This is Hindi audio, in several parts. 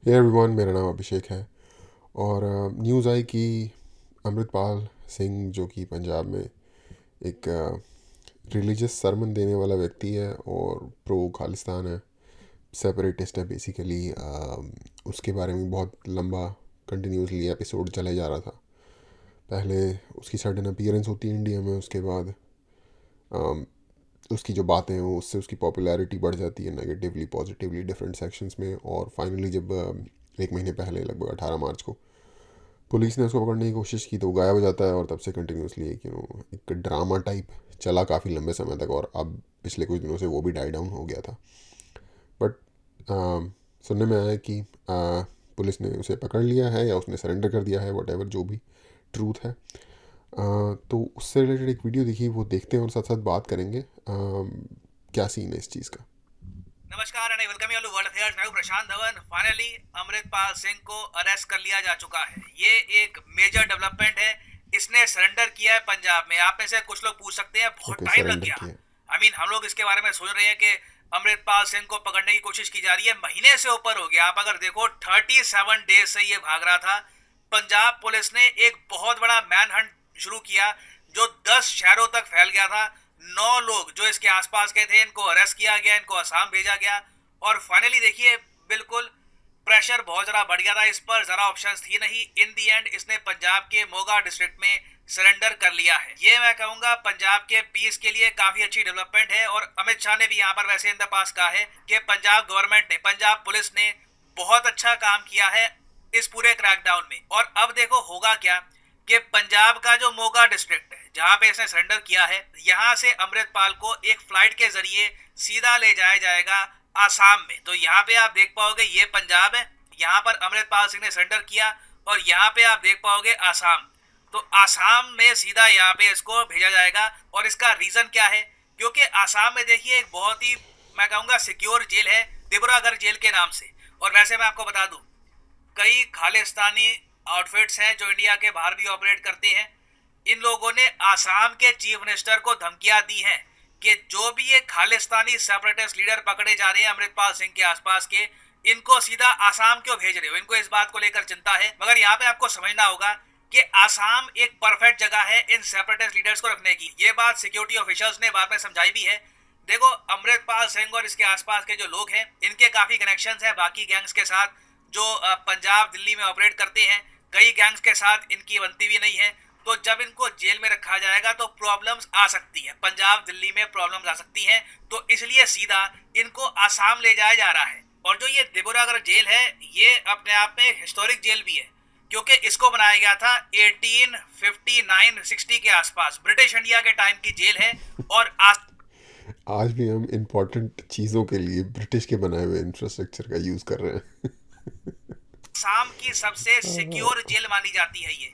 हे एवरीवन, मेरा नाम अभिषेक है। और न्यूज़ आई कि अमृतपाल सिंह, जो कि पंजाब में एक रिलीजियस सरमन देने वाला व्यक्ति है और प्रो खालिस्तान है, सेपरेटिस्ट है बेसिकली, उसके बारे में बहुत लंबा कंटिन्यूसली एपिसोड चले जा रहा था। पहले उसकी सडन अपीयरेंस होती है इंडिया में, उसके बाद उसकी जो बातें हैं उससे उसकी पॉपुलैरिटी बढ़ जाती है नेगेटिवली पॉजिटिवली डिफरेंट सेक्शंस में। और फाइनली जब एक महीने पहले लगभग 18 मार्च को पुलिस ने उसको पकड़ने की कोशिश की तो वो गायब हो जाता है। और तब से कंटिन्यूसली एक ड्रामा टाइप चला काफ़ी लंबे समय तक, और अब पिछले कुछ दिनों से वो भी डाई डाउन हो गया था। बट सुनने में आया कि पुलिस ने उसे पकड़ लिया है या उसने सरेंडर कर दिया है, वट एवर जो भी ट्रूथ है। तो उससे रिलेटेड एक वीडियो दिखी, वो देखते हैं और साथ साथ बात करेंगे क्या सीन है इस चीज़ का। नमस्कार and welcome you to world affairs. मैं हूं प्रशांत धवन। फाइनली अमृतपाल सिंह को अरेस्ट कर लिया जा चुका है। ये एक मेजर डेवलपमेंट है। इसने सरेंडर किया है पंजाब में। आप में से कुछ लोग पूछ सकते हैं बहुत ओके, टाइम लग सरेंडर गया। किया। हम लोग इसके बारे में सोच रहे हैं कि अमृतपाल सिंह को पकड़ने की कोशिश की जा रही है, महीने से ऊपर हो गया। आप अगर देखो 37 डेज से ये भाग रहा था। पंजाब पुलिस ने एक बहुत बड़ा मैन हंट शुरू किया जो 10 शहरों तक फैल गया था। 9 लोग जो इसके आसपास के थे इनको अरेस्ट किया गया, इनको असम भेजा गया। और फाइनली देखिए, बिल्कुल प्रेशर बहुत ज़्यादा बढ़ गया था इस पर, ज़रा ऑप्शंस थी नहीं। इन दी एंड इसने पंजाब के मोगा डिस्ट्रिक्ट में सरेंडर कर लिया है। ये मैं कहूँगा पंजाब के पीस के लिए काफ़ी अच्छी डेवलपमेंट है। और अमित शाह ने भी यहाँ पर वैसे इन द पास कहा है कि पंजाब गवर्नमेंट ने, पंजाब पुलिस ने बहुत अच्छा काम किया है इस पूरे क्रैकडाउन में। और अब देखो होगा क्या कि पंजाब का जो मोगा डिस्ट्रिक्ट है जहां पे इसने सरेंडर किया है, यहां से अमृतपाल को एक फ्लाइट के जरिए सीधा ले जाया जाएगा आसाम में। तो यहाँ पे आप देख पाओगे ये पंजाब है, यहाँ पर अमृतपाल सिंह ने सरेंडर किया। और यहाँ पे आप देख पाओगे आसाम। तो आसाम में सीधा यहाँ पे इसको भेजा जाएगा। और इसका रीजन क्या है? क्योंकि आसाम में देखिए एक बहुत ही, मैं कहूँगा, सिक्योर जेल है, दिब्रुगढ़ जेल के नाम से। और वैसे मैं आपको बता दूं, कई खालिस्तानी आउटफिट्स हैं जो इंडिया के बाहर भी ऑपरेट करते हैं। इन लोगों ने आसाम के चीफ मिनिस्टर को धमकियां दी हैं कि जो भी ये खालिस्तानी सेपरेटिस्ट लीडर पकड़े जा रहे हैं अमृतपाल सिंह के आसपास के, इनको सीधा आसाम क्यों भेज रहे हो। इनको इस बात को लेकर चिंता है। मगर यहाँ पे आपको समझना होगा कि आसाम एक परफेक्ट जगह है इन सेपरेटिस्ट लीडर्स को रखने की। ये बात सिक्योरिटी ऑफिशियल्स ने बाद में समझाई भी है। देखो, अमृतपाल सिंह और इसके आसपास के जो लोग हैं, इनके काफी कनेक्शंस हैं बाकी गैंग्स के साथ जो पंजाब दिल्ली में ऑपरेट करते हैं। कई गैंग्स के साथ इनकी बनती भी नहीं है। तो जब इनको जेल में रखा जाएगा तो प्रॉब्लम्स आ सकती है, पंजाब दिल्ली में प्रॉब्लम्स आ सकती हैं। तो इसलिए सीधा इनको आसाम ले जाया जा रहा है। और जो ये दिब्रुगढ़ जेल है, ये अपने आप में हिस्टोरिक जेल भी है, क्योंकि इसको बनाया गया था 1859-60 के आसपास, ब्रिटिश इंडिया के टाइम की जेल है। और आज भी हम इम्पोर्टेंट चीज़ों के लिए ब्रिटिश के बनाए हुए इंफ्रास्ट्रक्चर का यूज़ कर रहे हैं। आसाम की सबसे सिक्योर जेल मानी जाती है ये।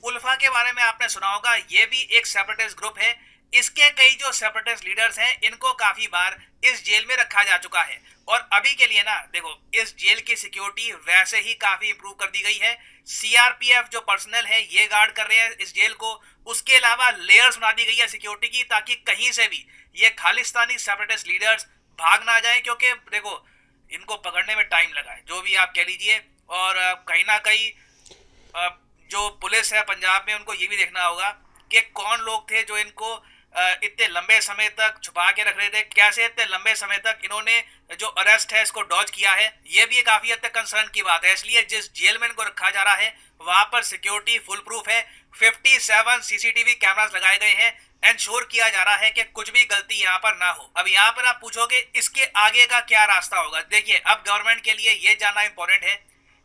उल्फा के बारे में आपने सुना होगा, ये भी एक सेपरेटिस्ट ग्रुप है। इसके कई जो सेपरेटिस्ट लीडर्स हैं, इनको काफी बार इस जेल में रखा जा चुका है। और अभी के लिए ना देखो, इस जेल की सिक्योरिटी वैसे ही काफी इंप्रूव कर दी गई है। सीआरपीएफ जो पर्सनल है ये गार्ड कर रहे हैं इस जेल को। उसके अलावा लेयर्स बना दी गई है सिक्योरिटी की, ताकि कहीं से भी ये खालिस्तानी सेपरेटिस्ट लीडर्स भाग ना जाए। क्योंकि देखो, इनको पकड़ने में टाइम लगा है, जो भी आप कह लीजिए। और कहीं ना कहीं जो पुलिस है पंजाब में, उनको ये भी देखना होगा कि कौन लोग थे जो इनको इतने लंबे समय तक छुपा के रख रहे थे, कैसे इतने लंबे समय तक इन्होंने जो अरेस्ट है इसको डॉज किया है। ये भी काफी हद तक कंसर्न की बात है। इसलिए जिस जेल में इनको रखा जा रहा है वहां पर सिक्योरिटी फुल प्रूफ है। 57 सीसीटीवी कैमरास लगाए गए हैं। एंश्योर किया जा रहा है कि कुछ भी गलती यहाँ पर ना हो। अब यहाँ पर आप पूछोगे इसके आगे का क्या रास्ता होगा। देखिए, अब गवर्नमेंट के लिए ये जानना इंपॉर्टेंट है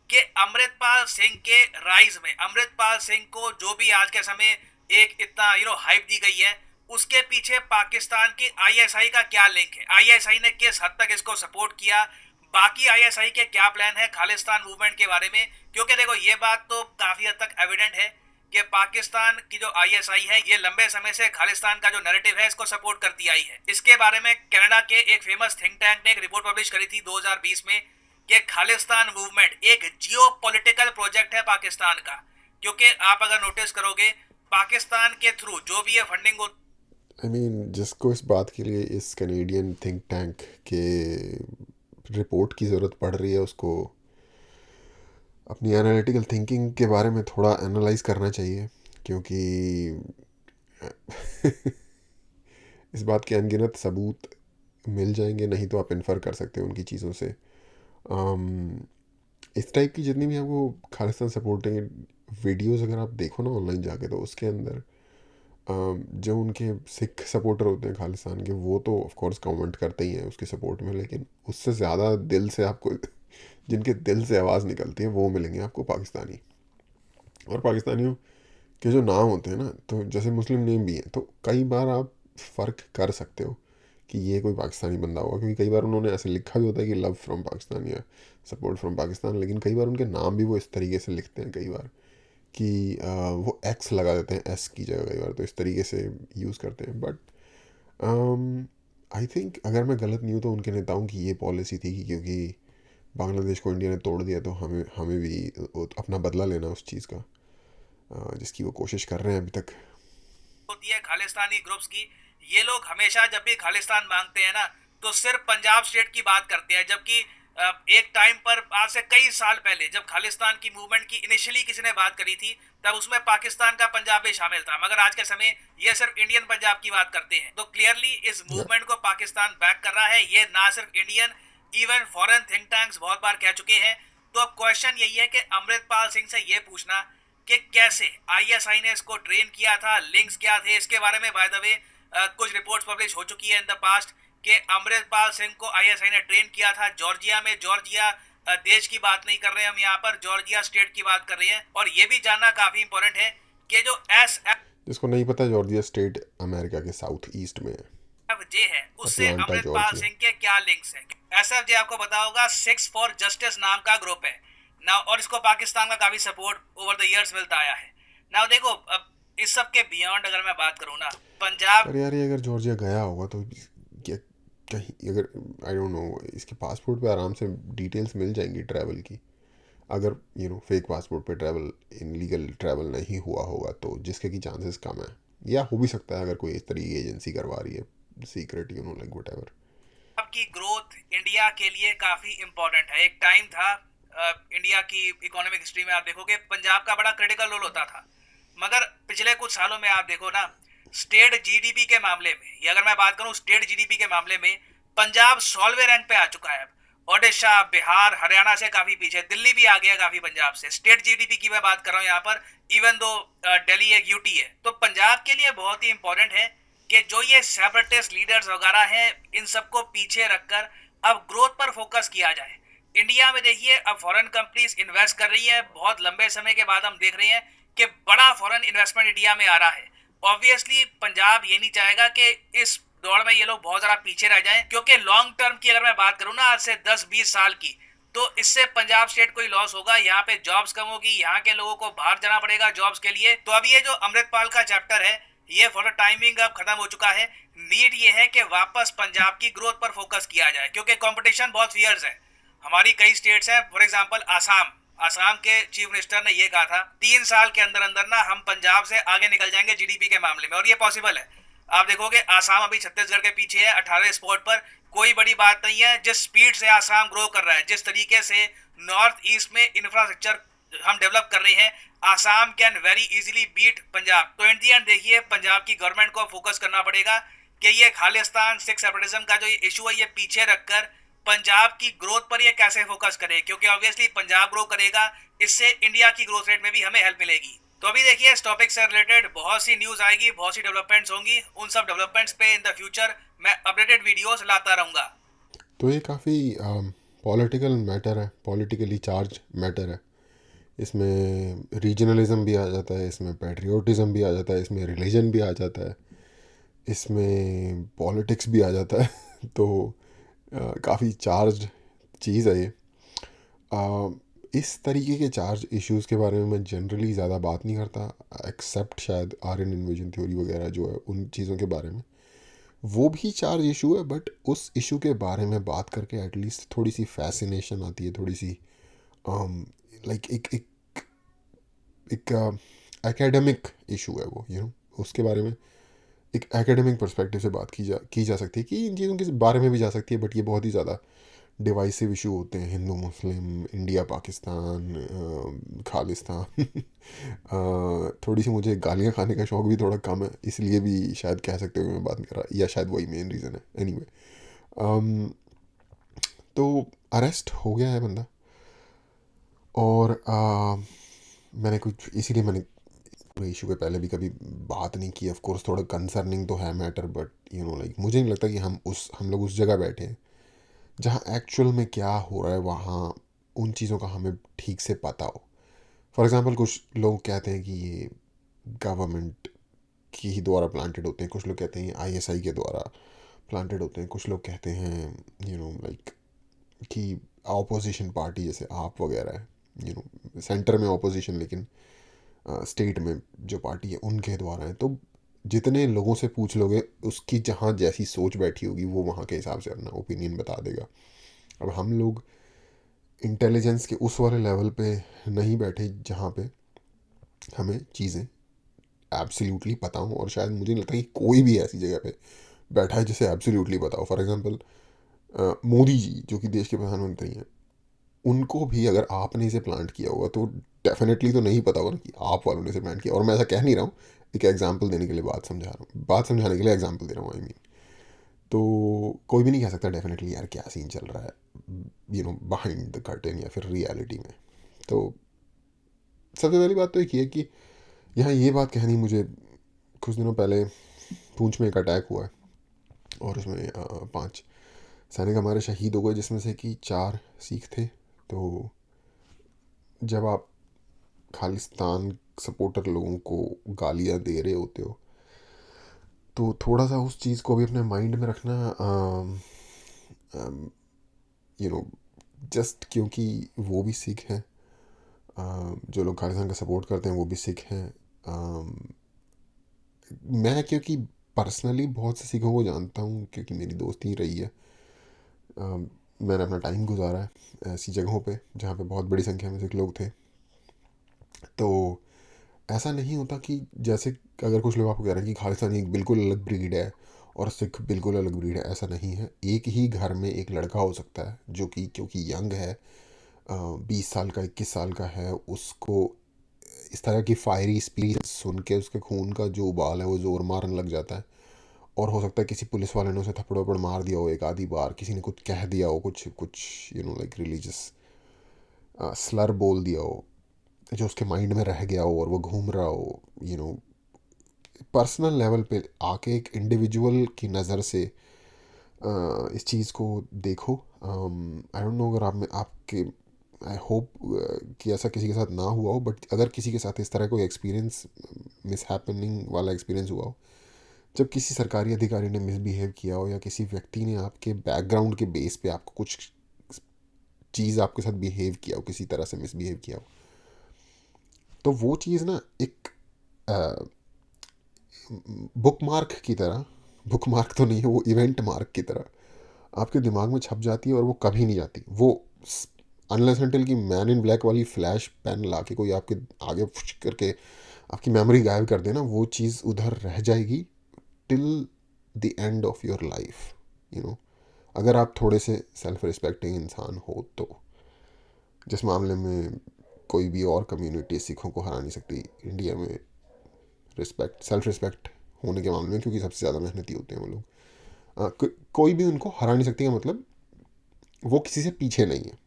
कि अमृतपाल सिंह के राइज में, अमृतपाल सिंह को जो भी आज के समय एक इतना हाइप दी गई है, उसके पीछे पाकिस्तान की आईएसआई का क्या लिंक है, आईएसआई ने किस हद तक इसको सपोर्ट किया, बाकी आईएसआई के क्या प्लान है खालिस्तान मूवमेंट के बारे में। क्योंकि देखो, ये बात तो काफी हद तक एविडेंट है कि पाकिस्तान की जो आईएसआई है ये लंबे समय से खालिस्तान का जो नैरेटिव है इसको सपोर्ट करती आई है। इसके बारे में कनाडा के एक फेमस थिंक टैंक ने एक रिपोर्ट पब्लिश करी थी 2020 में कि खालिस्तान मूवमेंट एक जियो पॉलिटिकल प्रोजेक्ट है पाकिस्तान का। क्योंकि आप अगर नोटिस करोगे, पाकिस्तान के थ्रू जो भी ये फंडिंग हो, जिसको इस बात के लिए इस कैनेडियन थिंक टैंक के रिपोर्ट की ज़रूरत पड़ रही है, उसको अपनी एनालिटिकल थिंकिंग के बारे में थोड़ा एनालाइज करना चाहिए, क्योंकि इस बात के अनगिनत सबूत मिल जाएंगे, नहीं तो आप इन्फर कर सकते हो उनकी चीज़ों से। अम, इस टाइप की जितनी भी आपको खालिस्तान सपोर्टिंग वीडियोस अगर आप देखो ना ऑनलाइन जाके, तो उसके अंदर जो उनके सिख सपोर्टर होते हैं खालिस्तान के, वो तो ऑफ कोर्स कमेंट करते ही हैं उसके सपोर्ट में, लेकिन उससे ज़्यादा दिल से आपको जिनके दिल से आवाज़ निकलती है वो मिलेंगे आपको पाकिस्तानी। और पाकिस्तानियों के जो नाम होते हैं ना, तो जैसे मुस्लिम नेम भी हैं, तो कई बार आप फ़र्क कर सकते हो कि ये कोई पाकिस्तानी बंदा होगा, क्योंकि कई बार उन्होंने ऐसे लिखा भी होता है कि लव फ्रॉम पाकिस्तान या सपोर्ट फ्रॉम पाकिस्तान, लेकिन कई बार उनके नाम भी वो इस तरीके से लिखते हैं कई बार कि वो एक्स लगा देते हैं एस की जगह, कई बार तो इस तरीके से यूज़ करते हैं। बट आई थिंक अगर मैं गलत नहीं हूँ तो उनके नेताओं की ये पॉलिसी थी कि क्योंकि बांग्लादेश को इंडिया ने तोड़ दिया, तो हमें हमें भी अपना बदला लेना उस चीज़ का, जिसकी वो कोशिश कर रहे हैं अभी तक। होती है खालिस्तानी ग्रुप्स की। ये लोग हमेशा जब भी खालिस्तान मांगते हैं ना, तो सिर्फ पंजाब स्टेट की बात करते हैं, जबकि एक टाइम पर आज से कई साल पहले जब खालिस्तान की मूवमेंट की इनिशियली किसी ने बात करी थी, तब उसमें पाकिस्तान का पंजाब भी शामिल था, मगर आज के समय ये सिर्फ इंडियन पंजाब की बात करते हैं। तो क्लियरली इस या मूवमेंट को पाकिस्तान बैक कर रहा है। ये ना सिर्फ Indian, even foreign think tanks बहुत बार कह चुके हैं। तो अब क्वेश्चन यही है कि अमृतपाल सिंह से ये पूछना कि कैसे आईएसआई ने इसको ट्रेन किया था, लिंक्स क्या थे, इसके बारे में बाय द वे कुछ रिपोर्ट्स पब्लिश हो चुकी है इन द पास्ट कि अमृतपाल सिंह को आईएसआई ने ट्रेन किया था जॉर्जिया में। जॉर्जिया देश की बात नहीं कर रहे हम यहाँ पर, जॉर्जिया स्टेट की बात कर रहे हैं। और ये भी जानना काफी इंपॉर्टेंट है कि जो जिसको नहीं पता, जॉर्जिया स्टेट अमेरिका के साउथ ईस्ट में है, एसएफजे है, उससे अटलांटा अमृतपाल जॉर्जिया। सिंह के क्या लिंक्स हैं। एसएफजे आपको पता होगा सिक्स फॉर जस्टिस नाम का ग्रुप है ना, और इसको पाकिस्तान का काफी सपोर्ट ओवर द इयर्स मिलता आया है ना। देखो अब इस सब के बियॉन्ड अगर मैं बात करूँ ना, पंजाब पर यार ये अगर जॉर्जिया गया होगा तो क्या कहीं अगर, आई डोंट नो, इसके पासपोर्ट पे आराम से डिटेल्स मिल जाएंगी ट्रैवल की, अगर फेक पासपोर्ट पे ट्रैवल, इनलीगल ट्रैवल नहीं हुआ होगा, तो जिसके की चांसेस कम है, या हो भी सकता है अगर कोई इस तरीके की एजेंसी करवा रही है सीक्रेट, लाइक वट एवर। की ग्रोथ इंडिया के लिए काफी इंपॉर्टेंट है। एक टाइम था इंडिया की इकोनॉमिक हिस्ट्री में आप देखोगे पंजाब का बड़ा क्रिटिकल रोल होता था, मगर पिछले कुछ सालों में आप देखो ना, स्टेट जीडीपी के मामले में, या अगर मैं बात करूं स्टेट जीडीपी के मामले में, पंजाब 16वें रैंक पे आ चुका है। ओडिशा, बिहार, हरियाणा से काफी पीछे, दिल्ली भी आ गया काफी पंजाब से। स्टेट जीडीपी की मैं बात कर रहा हूं यहाँ पर, इवन दो दिल्ली एक यूटी है। तो पंजाब के लिए बहुत ही इंपॉर्टेंट है कि जो ये सेपरेटिस्ट लीडर्स वगैरह हैं, इन सबको पीछे रखकर अब ग्रोथ पर फोकस किया जाए। इंडिया में देखिए अब फॉरेन कंपनीज इन्वेस्ट कर रही है, बहुत लंबे समय के बाद हम देख रहे हैं कि बड़ा फॉरेन इन्वेस्टमेंट इंडिया में आ रहा है। ऑब्वियसली पंजाब ये नहीं चाहेगा कि इस दौड़ में ये लोग बहुत ज्यादा पीछे रह जाएं, क्योंकि लॉन्ग टर्म की अगर मैं बात करूं ना, आज से 10-20 साल की, तो इससे पंजाब स्टेट को ही लॉस होगा। यहाँ पे जॉब्स कम होगी, यहाँ के लोगों को बाहर जाना पड़ेगा जॉब्स के लिए। तो अब ये जो अमृतपाल का चैप्टर है, ये फॉर द टाइमिंग अब खत्म हो चुका है। नीड ये है कि वापस पंजाब की ग्रोथ पर फोकस किया जाए, क्योंकि कंपटीशन बहुत फियर्स है। हमारी कई स्टेट्स हैं, फॉर एग्जांपल आसाम, आसाम के चीफ मिनिस्टर ने ये कहा था 3 साल के अंदर अंदर ना हम पंजाब से आगे निकल जाएंगे जीडीपी के मामले में, और ये पॉसिबल है। आप देखोगे आसाम अभी छत्तीसगढ़ के पीछे है 18 स्पॉट पर। कोई बड़ी बात नहीं है, जिस स्पीड से आसाम ग्रो कर रहा है, जिस तरीके से नॉर्थ ईस्ट में इंफ्रास्ट्रक्चर हम डेवलप कर रहे हैं, Assam can very easily beat Punjab. तो इन दी एंड देखिए पंजाब की गवर्नमेंट को फोकस करना पड़ेगा कि ये खालिस्तान सिख सेपरेटिज्म का जो ये इशू है, ये पीछे रखकर पंजाब की ग्रोथ पर ये कैसे फोकस करे, क्योंकि ऑब्वियसली पंजाब ग्रो करेगा, इससे इंडिया की ग्रोथ रेट में भी हमें हेल्प मिलेगी। तो अभी देखिए इस टॉपिक से रिलेटेड बहुत सी न्यूज आएगी, बहुत सी डेवलपमेंट्स होंगी। उन सब डेवलपमेंट्स पे इन द फ्यूचर मैं अपडेटेड वीडियोस लाता रहूंगा। तो ये काफ़ी पॉलिटिकल मैटर है, पॉलिटिकली चार्ज मैटर है। इसमें रीजनलिज्म भी आ जाता है, इसमें पैट्रियोटिज्म भी आ जाता है, इसमें रिलीजन भी आ जाता है, इसमें पॉलिटिक्स भी आ जाता है। तो काफ़ी चार्ज चीज़ है ये। इस तरीके के चार्ज इश्यूज़ के बारे में मैं जनरली ज़्यादा बात नहीं करता, एक्सेप्ट शायद आर्यन इन्वेजन थ्योरी वगैरह जो है, उन चीज़ों के बारे में। वो भी चार्ज इशू है, बट उस इशू के बारे में बात करके एटलीस्ट थोड़ी सी फैसिनेशन आती है, थोड़ी सी लाइक एक एकेडमिक इशू है वो, उसके बारे में एक एकेडमिक पर्सपेक्टिव से बात की जा सकती है कि इन चीज़ों के बारे में भी जा सकती है, बट ये बहुत ही ज़्यादा डिवाइसिव इशू होते हैं, हिंदू मुस्लिम, इंडिया पाकिस्तान, खालिस्तान। थोड़ी सी मुझे गालियाँ खाने का शौक भी थोड़ा कम है, इसलिए भी शायद कह सकते हो मैं बात नहीं कर रहा, या शायद वही मेन रीज़न है। एनीवे, तो अरेस्ट हो गया है बंदा, और मैंने कुछ इसीलिए मैंने पूरे इशू पे पहले भी कभी बात नहीं की। ऑफ कोर्स थोड़ा कंसर्निंग तो है मैटर, बट लाइक मुझे नहीं लगता कि हम लोग उस जगह बैठे हैं जहाँ एक्चुअल में क्या हो रहा है, वहाँ उन चीज़ों का हमें ठीक से पता हो। फॉर एग्ज़ाम्पल, कुछ लोग कहते हैं कि ये गवर्नमेंट की ही द्वारा प्लांटेड होते हैं, कुछ लोग कहते हैं ये आईएसआई के द्वारा प्लांटेड होते हैं, कुछ लोग कहते हैं लाइक कि ऑपोजिशन पार्टी जैसे आप वगैरह है, सेंटर में ऑपोजिशन, लेकिन स्टेट में जो पार्टी है उनके द्वारा है। तो जितने लोगों से पूछ लोगे, उसकी जहाँ जैसी सोच बैठी होगी वो वहाँ के हिसाब से अपना ओपिनियन बता देगा। अब हम लोग इंटेलिजेंस के उस वाले लेवल पे नहीं बैठे जहाँ पे हमें चीज़ें एब्सोल्युटली पता हो, और शायद मुझे नहीं लगता कि कोई भी ऐसी जगह पे बैठा है जिसे एब्सोल्युटली पता हो। फॉर एग्जांपल, मोदी जी जो कि देश के प्रधानमंत्री हैं, उनको भी अगर आपने इसे प्लांट किया होगा तो डेफिनेटली तो नहीं पता होगा ना कि आप वालों ने इसे प्लांट किया। और मैं ऐसा कह नहीं रहा हूँ, एक एग्जाम्पल देने के लिए बात समझा रहा हूँ, बात समझाने के लिए एग्जाम्पल दे रहा हूँ, आई मीन। तो कोई भी नहीं कह सकता डेफिनेटली यार क्या सीन चल रहा है बिहाइंड द कर्टेन या फिर रियलिटी में। तो सबसे पहली बात तो एक ये है कि यहाँ ये बात कहनी, मुझे कुछ दिनों पहले पूंछ में एक अटैक हुआ है, और उसमें 5 सैनिक हमारे शहीद हो गए, जिसमें से कि 4 सिख थे। तो जब आप खालिस्तान सपोर्टर लोगों को गालियाँ दे रहे होते हो, तो थोड़ा सा उस चीज़ को भी अपने माइंड में रखना, यू नो जस्ट क्योंकि वो भी सिख हैं, जो लोग खालिस्तान का सपोर्ट करते हैं वो भी सिख हैं। मैं क्योंकि पर्सनली बहुत से सिखों को जानता हूँ, क्योंकि मेरी दोस्ती रही है, मैंने अपना टाइम गुजारा है ऐसी जगहों पे जहाँ पे बहुत बड़ी संख्या में सिख लोग थे। तो ऐसा नहीं होता कि जैसे अगर कुछ लोग आपको कह रहे हैं कि खालिस्तानी एक बिल्कुल अलग ब्रीड है और सिख बिल्कुल अलग ब्रीड है, ऐसा नहीं है। एक ही घर में एक लड़का हो सकता है जो कि क्योंकि यंग है, 20 साल का, 21 साल का है, उसको इस तरह की फायरी स्पीच सुन के उसके खून का जो उबाल है वो जोर मारने लग जाता है। और हो सकता है किसी पुलिस वाले ने उसे थप्पड़ वप्पड़ मार दिया हो एक आधी बार, किसी ने कुछ कह दिया हो, कुछ कुछ लाइक रिलीजियस स्लर बोल दिया हो, जो उसके माइंड में रह गया हो और वो घूम रहा हो। पर्सनल लेवल पे आके एक इंडिविजुअल की नज़र से इस चीज़ को देखो। आई डोंट नो अगर आप में आपके, आई होप कि ऐसा किसी के साथ ना हुआ हो, बट अगर किसी के साथ इस तरह कोई एक्सपीरियंस, मिस हैपनिंग वाला एक्सपीरियंस हुआ हो, जब किसी सरकारी अधिकारी ने मिसबिहेव किया हो, या किसी व्यक्ति ने आपके बैकग्राउंड के बेस पे आपको कुछ चीज़ आपके साथ बिहेव किया हो, किसी तरह से मिसबिहेव किया हो, तो वो चीज़ ना एक बुक मार्क की तरह, बुक मार्क तो नहीं है, वो इवेंट मार्क की तरह आपके दिमाग में छप जाती है, और वो कभी नहीं जाती। वो अनलेस अनटिल की मैन इन ब्लैक वाली फ्लैश पेन ला के कोई आपके आगे फुश करके आपकी मेमोरी गायब कर देना, वो चीज़ उधर रह जाएगी till the end of your life. अगर आप थोड़े से सेल्फ रिस्पेक्टिंग इंसान हो तो। जिस मामले में कोई भी और कम्युनिटी सिखों को हरा नहीं सकती इंडिया में, रिस्पेक्ट, सेल्फ रिस्पेक्ट होने के मामले में, क्योंकि सबसे ज़्यादा मेहनती होते हैं वो लोग। कोई भी उनको हरा नहीं सकती का मतलब वो किसी से पीछे नहीं है।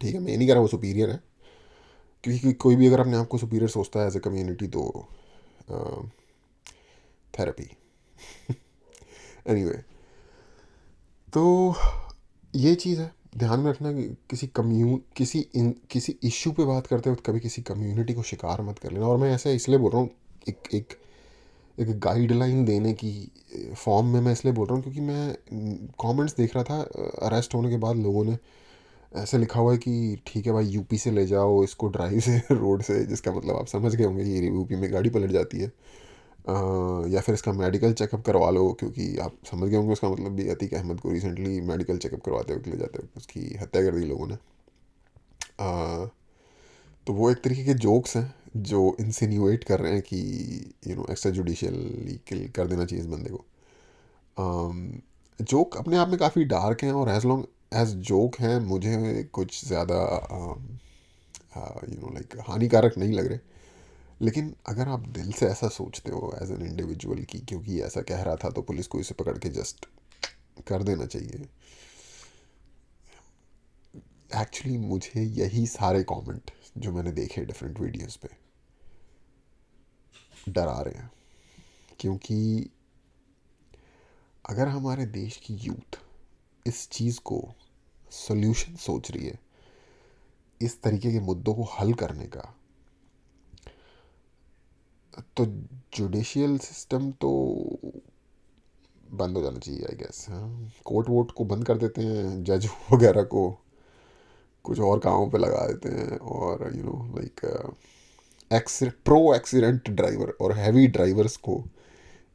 ठीक है, मैं ये नहीं कह रहा वो सुपीरियर है, क्योंकि कोई भी अगर अपने आप को सुपीरियर सोचता है एज ए कम्युनिटी, तो थेरेपी। एनीवे, तो ये चीज़ है ध्यान में रखना कि किसी इश्यू पे बात करते वक्त कभी किसी कम्युनिटी को शिकार मत कर लेना। और मैं ऐसा इसलिए बोल रहा हूँ, एक एक एक गाइडलाइन देने की फॉर्म में मैं इसलिए बोल रहा हूँ, क्योंकि मैं कमेंट्स देख रहा था अरेस्ट होने के बाद, लोगों ने ऐसे लिखा हुआ है कि ठीक है भाई, यूपी से ले जाओ इसको ड्राइव से रोड से, जिसका मतलब आप समझ गए होंगे ये यूपी में गाड़ी पलट जाती है। या फिर इसका मेडिकल चेकअप करवा लो, क्योंकि आप समझ गए होंगे उसका मतलब भी। अतीक अहमद को रिसेंटली मेडिकल चेकअप करवाते वक्त ले जाते वक्त उसकी हत्या कर दी लोगों ने। तो वो एक तरीके के जोक्स हैं जो इंसिन्यूएट कर रहे हैं कि एक्स्ट्रा जुडिशियली कर देना चाहिए इस बंदे को। जोक अपने आप में काफ़ी डार्क हैं, और एज लॉन्ग एज जोक हैं, मुझे कुछ ज़्यादा लाइक हानिकारक नहीं लग रहे। लेकिन अगर आप दिल से ऐसा सोचते हो एज एन इंडिविजुअल कि क्योंकि ऐसा कह रहा था तो पुलिस को इसे पकड़ के जस्ट कर देना चाहिए, एक्चुअली मुझे यही सारे कमेंट जो मैंने देखे डिफरेंट वीडियोस पे डरा रहे हैं। क्योंकि अगर हमारे देश की यूथ इस चीज़ को सोल्यूशन सोच रही है, इस तरीके के मुद्दों को हल करने का, तो जुडिशियल सिस्टम तो बंद हो जाना चाहिए आई गेस। हाँ, कोर्ट वोट को बंद कर देते हैं, जज वगैरह को कुछ और कामों पे लगा देते हैं, और लाइक प्रो एक्सीडेंट ड्राइवर और हैवी ड्राइवर्स को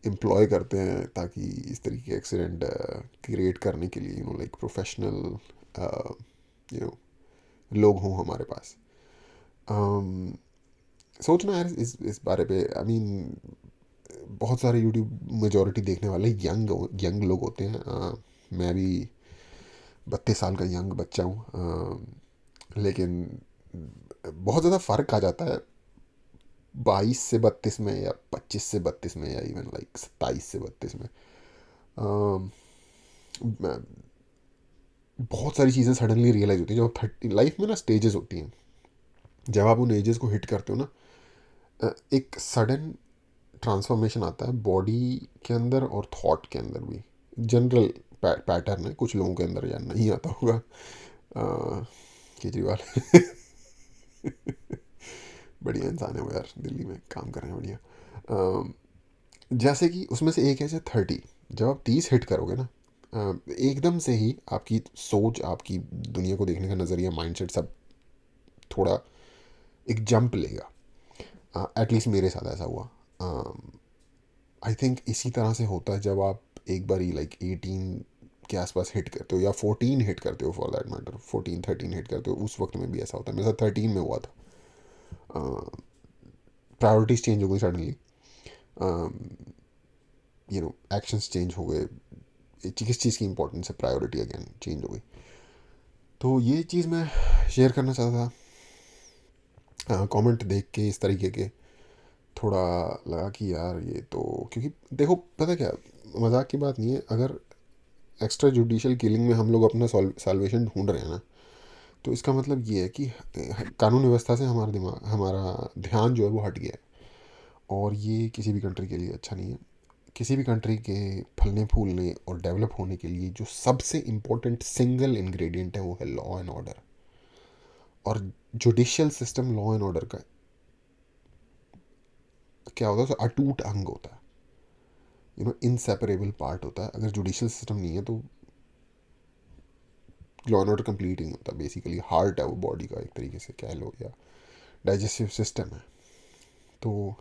एम्प्लॉय करते हैं ताकि इस तरीके के एक्सीडेंट क्रिएट करने के लिए लाइक प्रोफेशनल यू नो लोग हों हमारे पास। सोचना यार इस बारे पे, आई मीन बहुत सारे यूट्यूब मेजोरिटी देखने वाले यंग यंग लोग होते हैं। मैं भी 32 साल का यंग बच्चा हूँ, लेकिन बहुत ज़्यादा फ़र्क आ जाता है 22 से 32 में, या 25 से 32 में, या इवन लाइक 27 से 32 में। बहुत सारी चीज़ें सडनली रियलाइज़ होती हैं जब 30 लाइफ में ना स्टेजेस होती हैं, जब आप उन एजेस को हिट करते हो ना, एक सडन ट्रांसफॉर्मेशन आता है बॉडी के अंदर और थॉट के अंदर भी। जनरल पैटर्न है, कुछ लोगों के अंदर या नहीं आता होगा। केजरीवाल बढ़िया इंसान है वो यार, दिल्ली में काम कर रहे हैं बढ़िया। जैसे कि उसमें से एक है जैसे 30, जब आप 30 हिट करोगे ना, एकदम से ही आपकी सोच, आपकी दुनिया को देखने का नज़रिया, माइंडसेट सब थोड़ा एक जंप लेगा। एटलीस्ट मेरे साथ ऐसा हुआ। आई थिंक इसी तरह से होता है जब आप एक बार ही लाइक 18 के आसपास हिट करते हो, या 14 हिट करते हो फॉर दैट मैटर, 14 13 हिट करते हो, उस वक्त में भी ऐसा होता है। मेरे साथ 13 में हुआ था। प्रायोरिटीज़ चेंज हो गई सडनली, एक्शंस चेंज हो गए, किस चीज़ की इंपॉर्टेंस है, प्रायोरिटी अगेन चेंज हो गई। तो ये चीज़ मैं शेयर करना चाहता था। कमेंट देख के इस तरीके के थोड़ा लगा कि यार ये तो, क्योंकि देखो पता क्या, मजाक की बात नहीं है, अगर एक्स्ट्रा जुडिशियल किलिंग में हम लोग अपना सॉल्वेशन ढूंढ रहे हैं ना, तो इसका मतलब ये है कि कानून व्यवस्था से हमारा ध्यान जो है वो हट गया है, और ये किसी भी कंट्री के लिए अच्छा नहीं है। किसी भी कंट्री के फलने फूलने और डेवलप होने के लिए जो सबसे इम्पोर्टेंट सिंगल इंग्रेडिएंट है वो है लॉ एंड ऑर्डर। और judicial system law and order का क्या होता है, उसका अटूट अंग होता है, इनसेपरेबल पार्ट होता है। अगर जुडिशियल सिस्टम नहीं है तो लॉ एंड ऑर्डर कंप्लीट ही नहीं होता। बेसिकली हार्ट है वो बॉडी का, एक तरीके से कह लो, या डाइजेस्टिव सिस्टम है। तो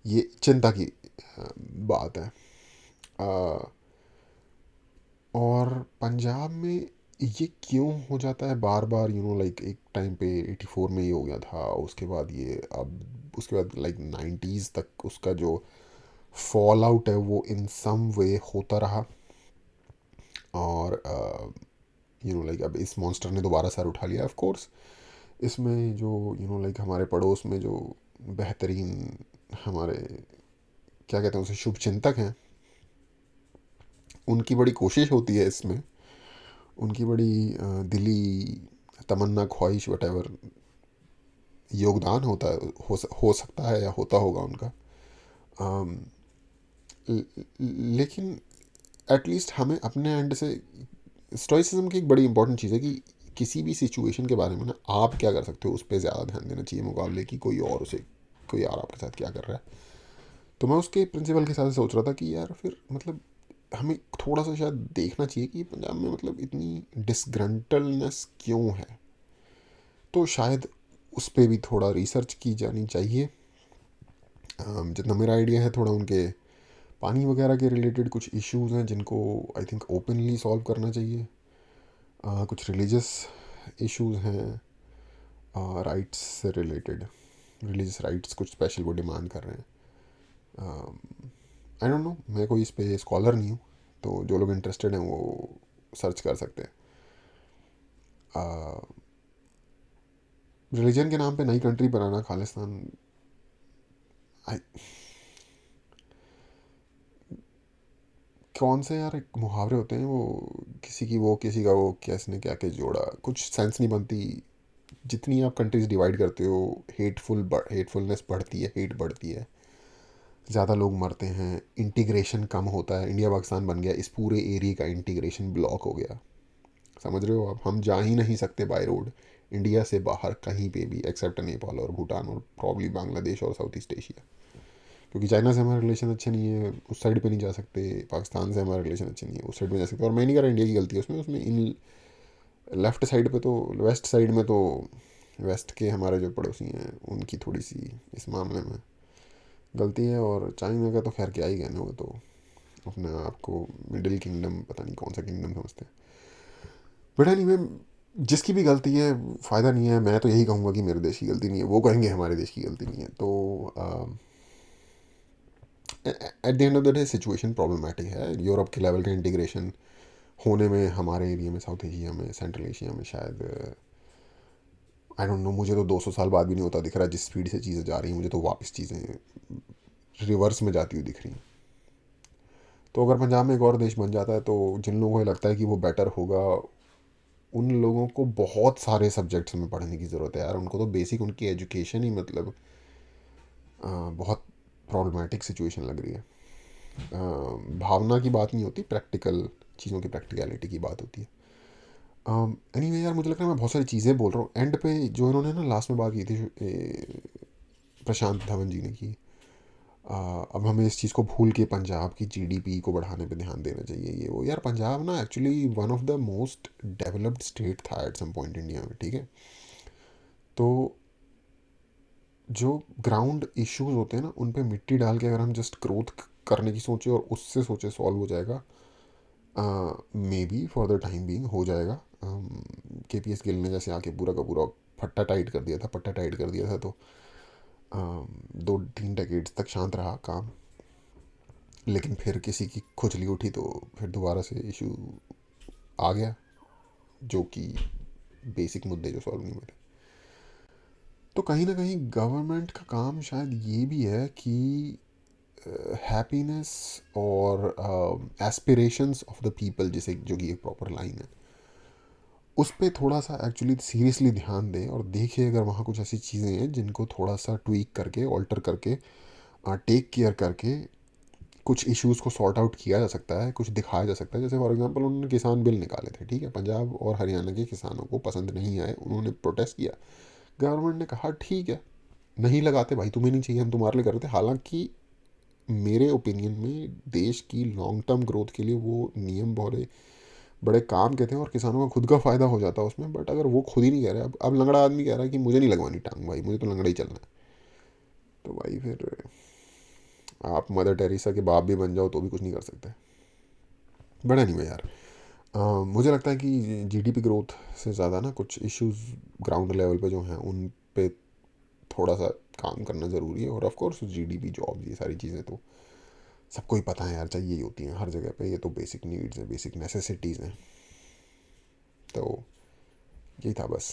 ये चिंता की बात है। और पंजाब में ये क्यों हो जाता है बार बार, लाइक एक टाइम पे 84 में ये हो गया था, उसके बाद ये, अब उसके बाद लाइक 90s तक उसका जो फॉल आउट है वो इन सम वे होता रहा। और लाइक अब इस मॉन्स्टर ने दोबारा सर उठा लिया ऑफ कोर्स। इसमें जो लाइक हमारे पड़ोस में जो बेहतरीन हमारे क्या कहते हैं उसे, शुभ चिंतक हैं, उनकी बड़ी कोशिश होती है इसमें, उनकी बड़ी दिली तमन्ना, ख्वाहिश, वटेवर योगदान होता है, हो सकता है या होता होगा उनका। लेकिन एटलीस्ट हमें अपने एंड से, स्टोइसिज्म की एक बड़ी इंपॉर्टेंट चीज़ है कि किसी भी सिचुएशन के बारे में ना आप क्या कर सकते हो उस पर ज़्यादा ध्यान देना चाहिए, मुकाबले कि कोई और आपके साथ क्या कर रहा है। तो मैं उसके प्रिंसिपल के साथ सोच रहा था कि यार फिर मतलब हमें थोड़ा सा शायद देखना चाहिए कि पंजाब में मतलब इतनी डिसग्रंटलनेस क्यों है। तो शायद उस पर भी थोड़ा रिसर्च की जानी चाहिए। जितना मेरा आइडिया है, थोड़ा उनके पानी वगैरह के रिलेटेड कुछ इश्यूज हैं जिनको आई थिंक ओपनली सॉल्व करना चाहिए। कुछ रिलीजियस इश्यूज हैं, राइट्स से रिलेटेड, रिलीजियस राइट्स कुछ स्पेशल वो डिमांड कर रहे हैं। आई डोंट नो, मैं कोई इस पे स्कॉलर नहीं हूँ, तो जो लोग इंटरेस्टेड हैं वो सर्च कर सकते हैं। रिलीजन के नाम पे नई कंट्री बनाना खालिस्तान, I- कौन से यार एक मुहावरे होते हैं वो, किसी की वो किसी का वो, किसने क्या क्या जोड़ा, कुछ सेंस नहीं बनती। जितनी आप कंट्रीज डिवाइड करते हो, हेटफुलनेस बढ़ती है, हेट बढ़ती है, ज़्यादा लोग मरते हैं, इंटीग्रेशन कम होता है। इंडिया पाकिस्तान बन गया, इस पूरे एरिया का इंटीग्रेशन ब्लॉक हो गया। समझ रहे हो आप, हम जा ही नहीं सकते बाय रोड इंडिया से बाहर कहीं पे भी, एक्सेप्ट नेपाल और भूटान और प्रॉब्ली बांग्लादेश और साउथ ईस्ट एशिया। क्योंकि चाइना से हमारे रिलेशन अच्छे नहीं है, उस साइड पे नहीं जा सकते। पाकिस्तान से हमारे रिलेशन अच्छे नहीं है, उस साइड में जा सकते। और मैं नहीं कह रहा इंडिया की गलती है उसमें उसमें इन लेफ़्ट साइड पे तो, वेस्ट साइड में तो वेस्ट के हमारे जो पड़ोसी हैं उनकी थोड़ी सी इस मामले में गलती है। और चाइना का तो खैर क्या ही कहने, वो तो अपने आप को मिडिल किंगडम, पता नहीं कौन सा किंगडम समझते हैं। बट एनीवे, जिसकी भी गलती है फ़ायदा नहीं है। मैं तो यही कहूँगा कि मेरे देश की गलती नहीं है, वो कहेंगे हमारे देश की गलती नहीं है। तो at the end of the day situation problematic है। यूरोप के लेवल का इंटीग्रेशन होने में हमारे एरिया में, साउथ एशिया में, सेंट्रल एशिया में शायद, आई डोंट नो, मुझे तो 200 साल बाद भी नहीं होता दिख रहा। जिस स्पीड से चीज़ें जा रही हैं, मुझे तो वापस चीज़ें रिवर्स में जाती हुई दिख रही हैं। तो अगर पंजाब में एक और देश बन जाता है, तो जिन लोगों को लगता है कि वो बेटर होगा, उन लोगों को बहुत सारे सब्जेक्ट्स में पढ़ने की ज़रूरत है यार। उनको तो बेसिक उनकी एजुकेशन ही मतलब बहुत प्रॉब्लमेटिक सिचुएशन लग रही है। भावना की बात नहीं होती, प्रैक्टिकल चीज़ों की प्रैक्टिकलिटी की बात होती है। एनीवे यार, मुझे लग रहा है मैं बहुत सारी चीज़ें बोल रहा हूँ। एंड पे जो इन्होंने ना लास्ट में बात की थी, प्रशांत धवन जी ने की, अब हमें इस चीज़ को भूल के पंजाब की जीडीपी को बढ़ाने पे ध्यान देना चाहिए, ये वो। यार पंजाब ना actually one of the most developed state था एट सम पॉइंट इंडिया में, ठीक है। तो जो ग्राउंड इश्यूज होते हैं ना, उन पे मिट्टी डाल के अगर हम जस्ट ग्रोथ करने की सोचे और उससे सोचे सॉल्व हो जाएगा, may be for the time being हो जाएगा। KPS गिल ने जैसे आके पूरा का पूरा फट्टा टाइट कर दिया था, पट्टा टाइट कर दिया था, तो 2-3 डेकेड्स तक शांत रहा काम। लेकिन फिर किसी की खुजली उठी तो फिर दोबारा से इशू आ गया, जो कि बेसिक मुद्दे जो सॉल्व नहीं हुए थे। तो कहीं ना कहीं गवर्नमेंट का काम शायद ये भी है कि हैप्पीनेस और एस्पिरेशंस ऑफ द पीपल, जिसे जो कि एक प्रॉपर लाइन है, उस पर थोड़ा सा एक्चुअली सीरियसली ध्यान दें और देखिए अगर वहाँ कुछ ऐसी चीज़ें हैं जिनको थोड़ा सा ट्वीक करके, ऑल्टर करके, टेक केयर करके कुछ इश्यूज़ को सॉर्ट आउट किया जा सकता है, कुछ दिखाया जा सकता है। जैसे फॉर एग्जांपल उन्होंने किसान बिल निकाले थे, ठीक है, पंजाब और हरियाणा के किसानों को पसंद नहीं आए, उन्होंने प्रोटेस्ट किया। गवर्नमेंट ने कहा ठीक है, नहीं लगाते भाई, तुम्हें नहीं चाहिए, हम तुम्हारे लिए कर रहे थे। हालांकि मेरे ओपिनियन में देश की लॉन्ग टर्म ग्रोथ के लिए वो नियम बड़े बड़े काम के थे और किसानों का खुद का फ़ायदा हो जाता उसमें। बट अगर वो खुद ही नहीं कह रहे, अब लंगड़ा आदमी कह रहा है कि मुझे नहीं लगवानी टांग भाई, मुझे तो लंगड़ा ही चलना है, तो भाई फिर आप मदर टेरेसा के बाप भी बन जाओ तो भी कुछ नहीं कर सकते। बट एनीवे यार, मुझे लगता है कि जीडीपी ग्रोथ से ज़्यादा ना कुछ इश्यूज ग्राउंड लेवल पे जो हैं उन पे थोड़ा सा काम करना ज़रूरी है। और ऑफ कोर्स जीडीपी, जॉब, ये सारी चीज़ें तो सबको ही पता है यार, चाहिए ही होती हैं हर जगह पे। ये तो बेसिक नीड्स हैं, बेसिक नेसेसिटीज़ हैं। तो यही था बस।